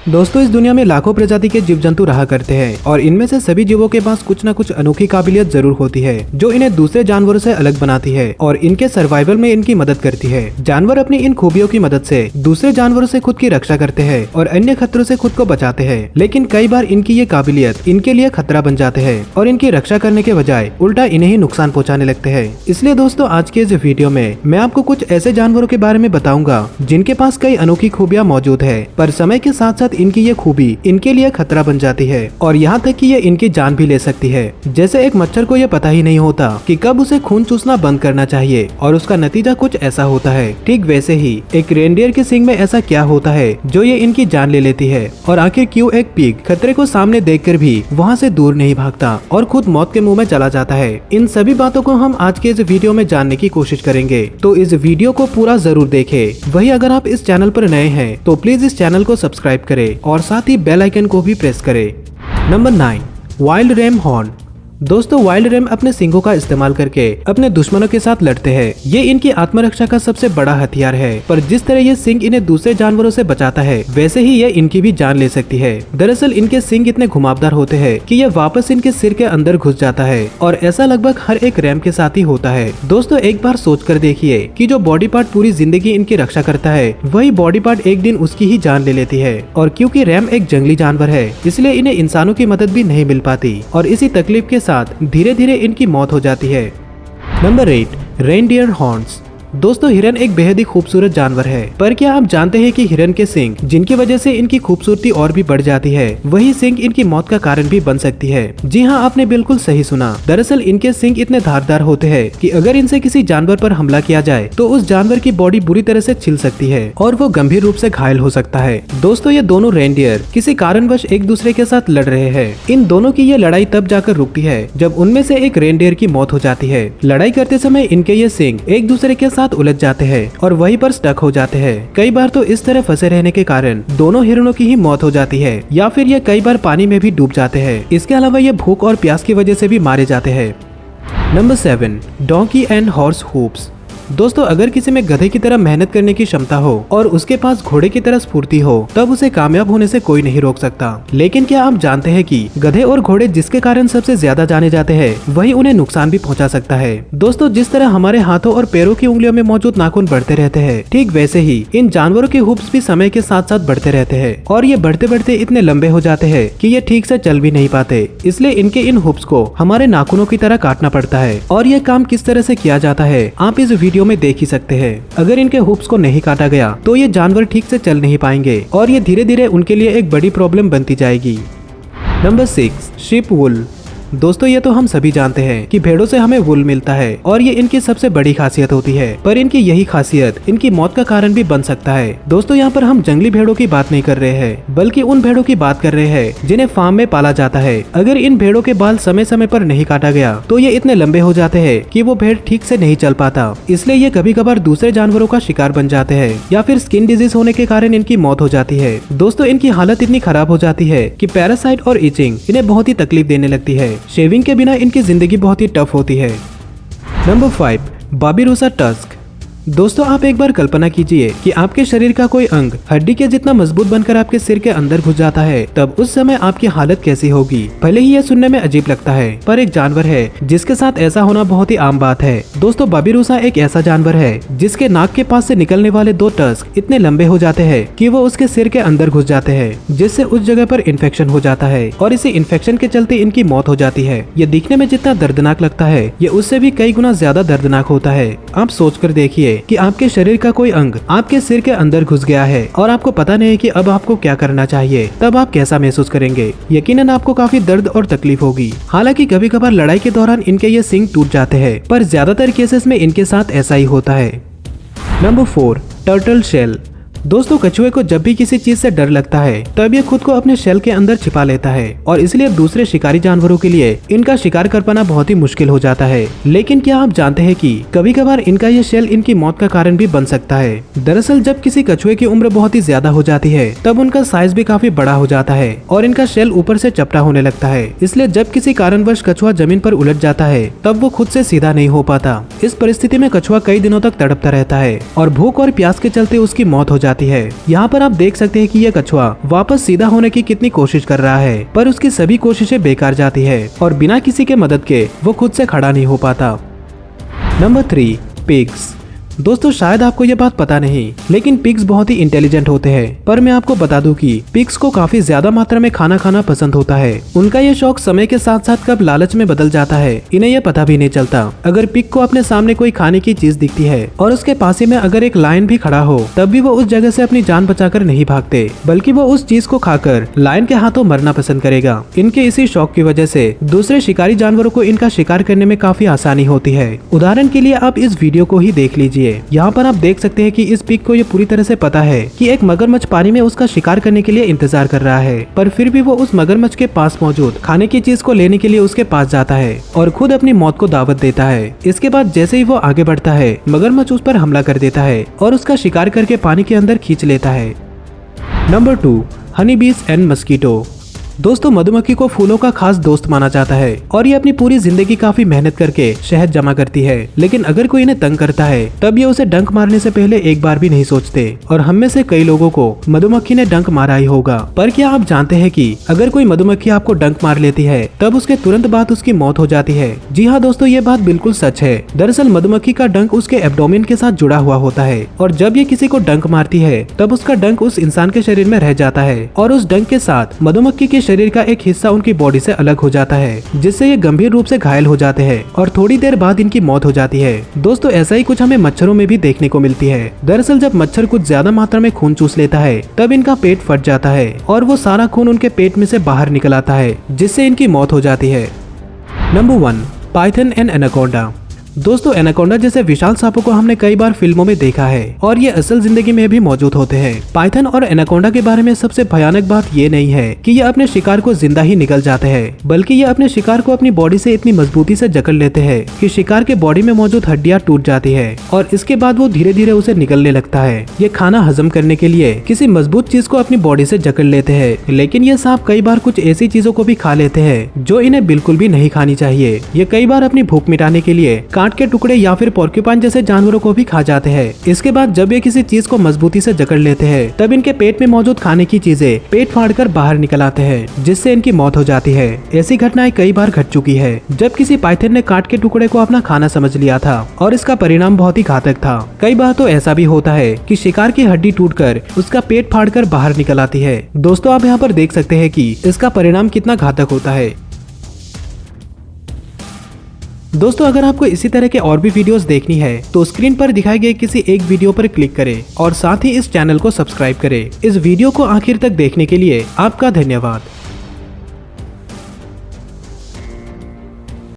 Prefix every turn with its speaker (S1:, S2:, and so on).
S1: दोस्तों इस दुनिया में लाखों प्रजाति के जीव जंतु रहा करते हैं और इनमें से सभी जीवों के पास कुछ न कुछ अनोखी काबिलियत जरूर होती है जो इन्हें दूसरे जानवरों से अलग बनाती है और इनके सर्वाइवल में इनकी मदद करती है। जानवर अपनी इन खूबियों की मदद से दूसरे जानवरों से खुद की रक्षा करते हैं और अन्य खतरों से खुद को बचाते हैं, लेकिन कई बार इनकी ये काबिलियत इनके लिए खतरा बन जाते हैं और इनकी रक्षा करने के बजाय उल्टा इन्हें ही नुकसान पहुँचाने लगते हैं। इसलिए दोस्तों आज के इस वीडियो में मैं आपको कुछ ऐसे जानवरों के बारे में बताऊंगा जिनके पास कई अनोखी खूबियां मौजूद है, पर समय के साथ साथ इनकी ये खूबी इनके लिए खतरा बन जाती है और यहाँ तक कि ये इनकी जान भी ले सकती है। जैसे एक मच्छर को ये पता ही नहीं होता कि कब उसे खून चूसना बंद करना चाहिए और उसका नतीजा कुछ ऐसा होता है। ठीक वैसे ही एक रेनडियर के सींग में ऐसा क्या होता है जो ये इनकी जान ले लेती है, और आखिर क्यों एक पिग खतरे को सामने देखकर भी वहाँ से दूर नहीं भागता और खुद मौत के मुंह में चला जाता है। इन सभी बातों को हम आज के इस वीडियो में जानने की कोशिश करेंगे, तो इस वीडियो को पूरा जरूर देखें। वही अगर आप इस चैनल पर नए हैं तो प्लीज इस चैनल को सब्सक्राइब करें और साथ ही बेल आइकन को भी प्रेस करें। Number 9, wild RAM horn. दोस्तों वाइल्ड रैम अपने सींगों का इस्तेमाल करके अपने दुश्मनों के साथ लड़ते हैं। ये इनकी आत्मरक्षा का सबसे बड़ा हथियार है, पर जिस तरह ये सींग इन्हें दूसरे जानवरों से बचाता है वैसे ही ये इनकी भी जान ले सकती है। दरअसल इनके सींग इतने घुमावदार होते हैं कि ये वापस इनके सिर के अंदर घुस जाता है और ऐसा लगभग हर एक रैम के साथ ही होता है। दोस्तों एक बार सोच कर देखिए कि जो बॉडी पार्ट पूरी जिंदगी इनकी रक्षा करता है वही बॉडी पार्ट एक दिन उसकी ही जान ले लेती है। और क्योंकि रैम एक जंगली जानवर है इसलिए इन्हें इंसानों की मदद भी नहीं मिल पाती और इसी तकलीफ के साथ धीरे धीरे इनकी मौत हो जाती है। Number 8, reindeer horns. दोस्तों हिरन एक बेहद ही खूबसूरत जानवर है, पर क्या आप जानते हैं कि हिरन के सींग जिनकी वजह से इनकी खूबसूरती और भी बढ़ जाती है, वही सींग इनकी मौत का कारण भी बन सकती है। जी हाँ, आपने बिल्कुल सही सुना। दरअसल इनके सींग इतने धारदार होते हैं कि अगर इनसे किसी जानवर पर हमला किया जाए तो उस जानवर की बॉडी बुरी तरह से छिल सकती है और वो गंभीर रूप से घायल हो सकता है। दोस्तों ये दोनों रेनडियर किसी कारणवश एक दूसरे के साथ लड़ रहे हैं। इन दोनों की ये लड़ाई तब जाकर रुकती है जब उनमें से एक रेनडियर की मौत हो जाती है। लड़ाई करते समय इनके ये सींग एक दूसरे के साथ उलझ जाते हैं और वहीं पर स्टक हो जाते हैं। कई बार तो इस तरह फंसे रहने के कारण दोनों हिरणों की ही मौत हो जाती है या फिर ये कई बार पानी में भी डूब जाते हैं। इसके अलावा ये भूख और प्यास की वजह से भी मारे जाते हैं। Number 7, donkey and horse hoops. दोस्तों अगर किसी में गधे की तरह मेहनत करने की क्षमता हो और उसके पास घोड़े की तरह स्फूर्ति हो तब उसे कामयाब होने से कोई नहीं रोक सकता। लेकिन क्या आप जानते हैं कि गधे और घोड़े जिसके कारण सबसे ज्यादा जाने जाते हैं वही उन्हें नुकसान भी पहुंचा सकता है। दोस्तों जिस तरह हमारे हाथों और पैरों की उंगलियों में मौजूद नाखून बढ़ते रहते हैं, ठीक वैसे ही इन जानवरों के हुप्स भी समय के साथ साथ बढ़ते रहते हैं और ये बढ़ते बढ़ते इतने लंबे हो जाते हैं कि ये ठीक से चल भी नहीं पाते। इसलिए इनके इन हुप्स को हमारे नाखूनों की तरह काटना पड़ता है और ये काम किस तरह से किया जाता है आप इस वीडियो में देख ही सकते हैं। अगर इनके हुप्स को नहीं काटा गया तो ये जानवर ठीक से चल नहीं पाएंगे और ये धीरे धीरे उनके लिए एक बड़ी प्रॉब्लम बनती जाएगी। नंबर 6, शीप वुल। दोस्तों ये तो हम सभी जानते हैं कि भेड़ों से हमें वुल मिलता है और ये इनकी सबसे बड़ी खासियत होती है, पर इनकी यही खासियत इनकी मौत का कारण भी बन सकता है। दोस्तों यहाँ पर हम जंगली भेड़ों की बात नहीं कर रहे हैं बल्कि उन भेड़ों की बात कर रहे हैं जिन्हें फार्म में पाला जाता है। अगर इन भेड़ों के बाल समय समय पर नहीं काटा गया तो ये इतने लंबे हो जाते हैं कि वो भेड़ ठीक से नहीं चल पाता, इसलिए ये कभी कभार दूसरे जानवरों का शिकार बन जाते हैं या फिर स्किन डिजीज होने के कारण इनकी मौत हो जाती है। दोस्तों इनकी हालत इतनी खराब हो जाती है कि पैरासाइट और इचिंग इन्हें बहुत ही तकलीफ देने लगती है। शेविंग के बिना इनकी जिंदगी बहुत ही टफ होती है। Number 5, बाबिरोसा tusk. दोस्तों आप एक बार कल्पना कीजिए कि आपके शरीर का कोई अंग हड्डी के जितना मजबूत बनकर आपके सिर के अंदर घुस जाता है, तब उस समय आपकी हालत कैसी होगी। भले ही यह सुनने में अजीब लगता है, पर एक जानवर है जिसके साथ ऐसा होना बहुत ही आम बात है। दोस्तों बाबिरोसा एक ऐसा जानवर है जिसके नाक के पास से निकलने वाले 2 टस्क इतने लंबे हो जाते हैं कि वो उसके सिर के अंदर घुस जाते हैं, जिससे उस जगह पर इन्फेक्शन हो जाता है और इसी इन्फेक्शन के चलते इनकी मौत हो जाती है। ये दिखने में जितना दर्दनाक लगता है ये उससे भी कई गुना ज्यादा दर्दनाक होता है। आप सोच कर देखिए कि आपके शरीर का कोई अंग आपके सिर के अंदर घुस गया है और आपको पता नहीं कि अब आपको क्या करना चाहिए, तब आप कैसा महसूस करेंगे। यकीनन आपको काफी दर्द और तकलीफ होगी। हालांकि कभी कभार लड़ाई के दौरान इनके ये सींग टूट जाते हैं, पर ज्यादातर केसेस में इनके साथ ऐसा ही होता है। Number 4, turtle shell. दोस्तों कछुए को जब भी किसी चीज से डर लगता है तब ये खुद को अपने शेल के अंदर छिपा लेता है और इसलिए दूसरे शिकारी जानवरों के लिए इनका शिकार कर पाना बहुत ही मुश्किल हो जाता है। लेकिन क्या आप जानते हैं कि कभी कभार इनका ये शेल इनकी मौत का कारण भी बन सकता है। दरअसल जब किसी कछुए की उम्र बहुत ही ज्यादा हो जाती है तब उनका साइज भी काफी बड़ा हो जाता है और इनका शेल ऊपर से चपटा होने लगता है। इसलिए जब किसी कारणवश कछुआ जमीन पर उलट जाता है तब वो खुद से सीधा नहीं हो पाता। इस परिस्थिति में कछुआ कई दिनों तक तड़पता रहता है और भूख और प्यास के चलते उसकी मौत हो जाती जाती है। यहाँ पर आप देख सकते हैं कि यह कछुआ वापस सीधा होने की कितनी कोशिश कर रहा है, पर उसकी सभी कोशिशें बेकार जाती है और बिना किसी के मदद के वो खुद से खड़ा नहीं हो पाता। Number 3, pigs. दोस्तों शायद आपको ये बात पता नहीं, लेकिन पिग्स बहुत ही इंटेलिजेंट होते हैं। पर मैं आपको बता दूं कि पिग्स को काफी ज्यादा मात्रा में खाना खाना पसंद होता है। उनका ये शौक समय के साथ साथ कब लालच में बदल जाता है इन्हें ये पता भी नहीं चलता। अगर पिग को अपने सामने कोई खाने की चीज दिखती है और उसके पास ही में अगर एक लायन भी खड़ा हो, तब भी वो उस जगह से अपनी जान बचाकर नहीं भागते, बल्कि वो उस चीज को खाकर लायन के हाथों मरना पसंद करेगा। इनके इसी शौक की वजह से दूसरे शिकारी जानवरों को इनका शिकार करने में काफी आसानी होती है। उदाहरण के लिए आप इस वीडियो को ही देख लीजिए। यहाँ पर आप देख सकते हैं कि इस पिग को ये पूरी तरह से पता है कि एक मगरमच्छ पानी में उसका शिकार करने के लिए इंतजार कर रहा है, पर फिर भी वो उस मगरमच्छ के पास मौजूद खाने की चीज को लेने के लिए उसके पास जाता है और खुद अपनी मौत को दावत देता है। इसके बाद जैसे ही वो आगे बढ़ता है, मगरमच्छ उस पर हमला कर देता है और उसका शिकार करके पानी के अंदर खींच लेता है। नंबर 2, हनी बीज एंड मस्कीटो। दोस्तों मधुमक्खी को फूलों का खास दोस्त माना जाता है और ये अपनी पूरी जिंदगी काफी मेहनत करके शहद जमा करती है, लेकिन अगर कोई इन्हें तंग करता है तब ये उसे डंक मारने से पहले एक बार भी नहीं सोचते। और हम में से कई लोगों को मधुमक्खी ने डंक मारा ही होगा, पर क्या आप जानते हैं कि अगर कोई मधुमक्खी आपको डंक मार लेती है तब उसके तुरंत बाद उसकी मौत हो जाती है। जी हाँ दोस्तों, ये बात बिल्कुल सच है। दरअसल मधुमक्खी का डंक उसके एब्डोमेन के साथ जुड़ा हुआ होता है और जब ये किसी को डंक मारती है तब उसका डंक उस इंसान के शरीर में रह जाता है और उस डंक के साथ मधुमक्खी के शरीर का एक हिस्सा उनकी बॉडी से अलग हो जाता है, जिससे ये गंभीर रूप से घायल हो जाते हैं और थोड़ी देर बाद इनकी मौत हो जाती है। दोस्तों ऐसा ही कुछ हमें मच्छरों में भी देखने को मिलती है। दरअसल जब मच्छर कुछ ज्यादा मात्रा में खून चूस लेता है तब इनका पेट फट जाता है और वो सारा खून उनके पेट में से बाहर निकल आता है, जिससे इनकी मौत हो जाती है। Number 1, Python and anaconda. दोस्तों एनाकोंडा जैसे विशाल सांपों को हमने कई बार फिल्मों में देखा है और ये असल जिंदगी में भी मौजूद होते हैं। पाइथन और एनाकोंडा के बारे में सबसे भयानक बात ये नहीं है कि ये अपने शिकार को जिंदा ही निगल जाते हैं, बल्कि ये अपने शिकार को अपनी बॉडी से इतनी मजबूती से जकड़ लेते हैं कि शिकार के बॉडी में मौजूद हड्डियां टूट जाती है और इसके बाद वो धीरे धीरे उसे निगलने लगता है। ये खाना हजम करने के लिए किसी मजबूत चीज को अपनी बॉडी से जकड़ लेते हैं, लेकिन ये सांप कई बार कुछ ऐसी चीजों को भी खा लेते हैं जो इन्हें बिल्कुल भी नहीं खानी चाहिए। ये कई बार अपनी भूख मिटाने के लिए कांट के टुकड़े या फिर पोर्क्यूपाइन जैसे जानवरों को भी खा जाते हैं। इसके बाद जब ये किसी चीज को मजबूती से जकड़ लेते हैं तब इनके पेट में मौजूद खाने की चीजें पेट फाड़कर बाहर निकल आते हैं, जिससे इनकी मौत हो जाती है। ऐसी घटनाएं कई बार घट चुकी है जब किसी पाइथन ने काट के टुकड़े को अपना खाना समझ लिया था और इसका परिणाम बहुत ही घातक था। कई बार तो ऐसा भी होता है कि शिकार की हड्डी टूटकर उसका पेट फाड़कर बाहर निकल आती है। दोस्तों आप यहाँ पर देख सकते हैं कि इसका परिणाम कितना घातक होता है। दोस्तों अगर आपको इसी तरह के और भी वीडियोस देखनी है तो स्क्रीन पर दिखाए गए किसी एक वीडियो पर क्लिक करें और साथ ही इस चैनल को सब्सक्राइब करें। इस वीडियो को आखिर तक देखने के लिए आपका धन्यवाद।